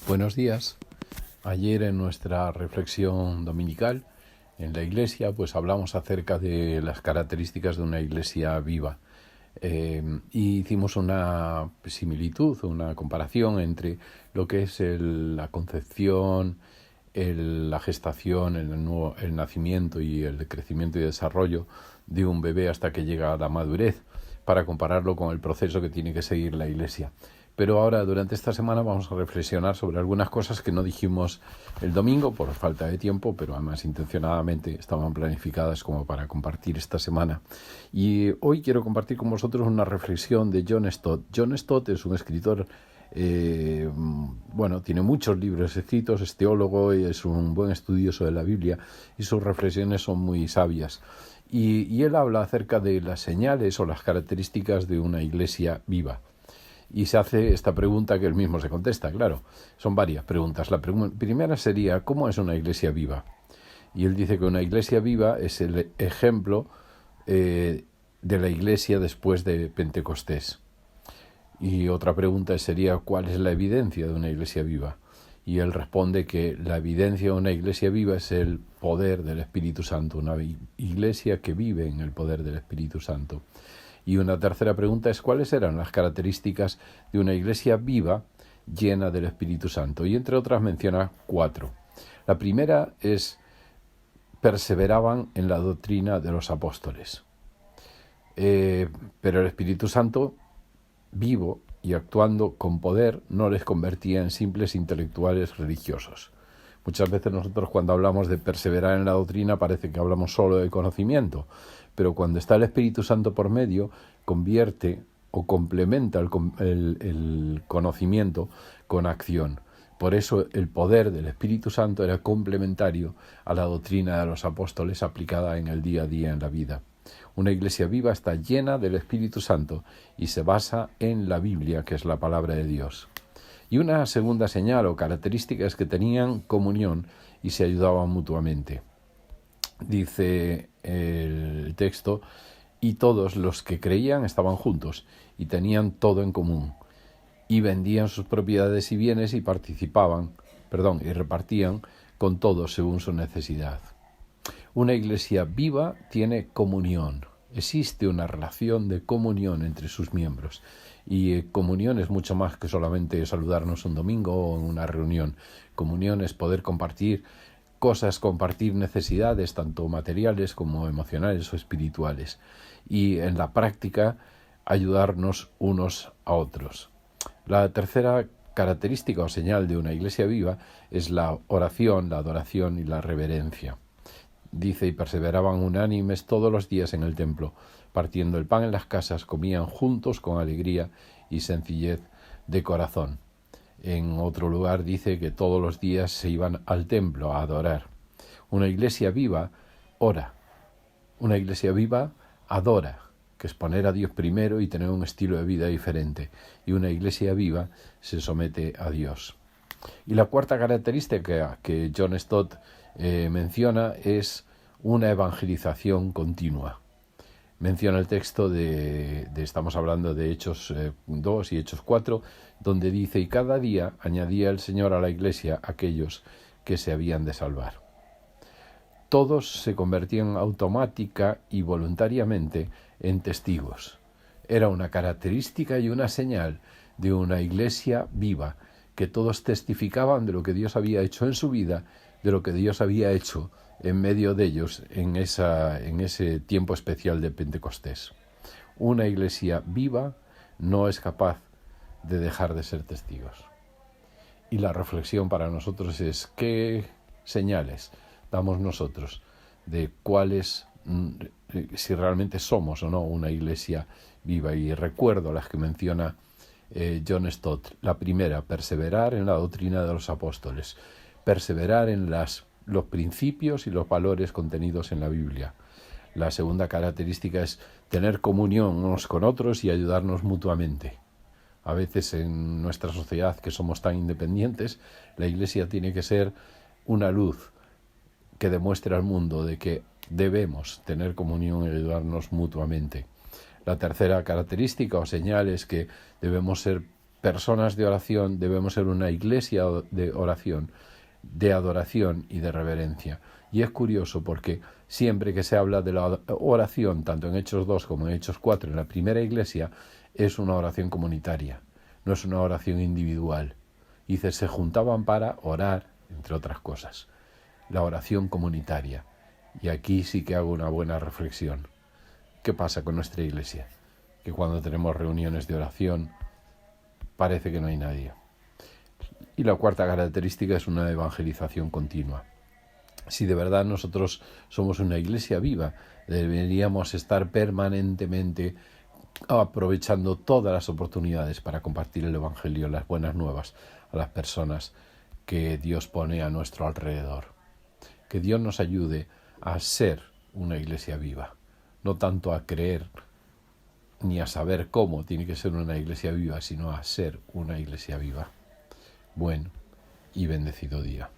Buenos días. Ayer en nuestra reflexión dominical en la iglesia pues hablamos acerca de las características de una iglesia viva y hicimos una similitud, una comparación entre lo que es la concepción, la gestación, el nacimiento y el crecimiento y desarrollo de un bebé hasta que llega a la madurez, para compararlo con el proceso que tiene que seguir la iglesia. Pero ahora, durante esta semana, vamos a reflexionar sobre algunas cosas que no dijimos el domingo por falta de tiempo, pero además intencionadamente estaban planificadas como para compartir esta semana. Y hoy quiero compartir con vosotros una reflexión de John Stott. John Stott es un escritor, tiene muchos libros escritos, es teólogo y es un buen estudioso de la Biblia, y sus reflexiones son muy sabias. Y él habla acerca de las señales o las características de una iglesia viva. Y se hace esta pregunta que él mismo se contesta, claro. Son varias preguntas. La primera sería, ¿cómo es una iglesia viva? Y él dice que una iglesia viva es el ejemplo de la iglesia después de Pentecostés. Y otra pregunta sería, ¿cuál es la evidencia de una iglesia viva? Y él responde que la evidencia de una iglesia viva es el poder del Espíritu Santo, una iglesia que vive en el poder del Espíritu Santo. Y una tercera pregunta es, ¿cuáles eran las características de una iglesia viva llena del Espíritu Santo? Y entre otras menciona 4. La primera es, perseveraban en la doctrina de los apóstoles. Pero el Espíritu Santo, vivo y actuando con poder, no les convertía en simples intelectuales religiosos. Muchas veces nosotros, cuando hablamos de perseverar en la doctrina, parece que hablamos solo de conocimiento, pero cuando está el Espíritu Santo por medio, convierte o complementa el conocimiento con acción. Por eso el poder del Espíritu Santo era complementario a la doctrina de los apóstoles aplicada en el día a día en la vida. Una iglesia viva está llena del Espíritu Santo y se basa en la Biblia, que es la palabra de Dios. Y una segunda señal o característica es que tenían comunión y se ayudaban mutuamente. Dice el texto, y todos los que creían estaban juntos y tenían todo en común, y vendían sus propiedades y bienes y repartían con todos según su necesidad. Una iglesia viva tiene comunión. Existe una relación de comunión entre sus miembros. Y comunión es mucho más que solamente saludarnos un domingo o en una reunión. Comunión es poder compartir cosas, compartir necesidades, tanto materiales como emocionales o espirituales. Y en la práctica, ayudarnos unos a otros. La tercera característica o señal de una iglesia viva es la oración, la adoración y la reverencia. Dice, y perseveraban unánimes todos los días en el templo, partiendo el pan en las casas, comían juntos con alegría y sencillez de corazón. En otro lugar dice que todos los días se iban al templo a adorar. Una iglesia viva ora. Una iglesia viva adora, que es poner a Dios primero y tener un estilo de vida diferente. Y una iglesia viva se somete a Dios. Y la cuarta característica que John Stott menciona es una evangelización continua. Menciona el texto estamos hablando de Hechos 2 y Hechos 4, donde dice, y cada día añadía el Señor a la iglesia aquellos que se habían de salvar. Todos se convertían automática y voluntariamente en testigos. Era una característica y una señal de una iglesia viva, que todos testificaban de lo que Dios había hecho en su vida, de lo que Dios había hecho en medio de ellos en ese tiempo especial de Pentecostés. Una iglesia viva no es capaz de dejar de ser testigos. Y la reflexión para nosotros es, ¿qué señales damos nosotros de cuáles, si realmente somos o no una iglesia viva? Y recuerdo las que menciona John Stott. La primera, perseverar en la doctrina de los apóstoles, perseverar en los principios y los valores contenidos en la Biblia. La segunda característica es tener comunión unos con otros y ayudarnos mutuamente. A veces en nuestra sociedad, que somos tan independientes, la iglesia tiene que ser una luz que demuestre al mundo de que debemos tener comunión y ayudarnos mutuamente. La tercera característica o señal es que debemos ser personas de oración debemos ser una iglesia de oración, de adoración y de reverencia. Y es curioso porque siempre que se habla de la oración, tanto en Hechos 2 como en Hechos 4, en la primera iglesia, es una oración comunitaria, no es una oración individual. Dice, se juntaban para orar, entre otras cosas. La oración comunitaria. Y aquí sí que hago una buena reflexión. ¿Qué pasa con nuestra iglesia? Que cuando tenemos reuniones de oración parece que no hay nadie. Y la cuarta característica es una evangelización continua. Si de verdad nosotros somos una iglesia viva, deberíamos estar permanentemente aprovechando todas las oportunidades para compartir el Evangelio, las buenas nuevas, a las personas que Dios pone a nuestro alrededor. Que Dios nos ayude a ser una iglesia viva, no tanto a creer ni a saber cómo tiene que ser una iglesia viva, sino a ser una iglesia viva. Buen y bendecido día.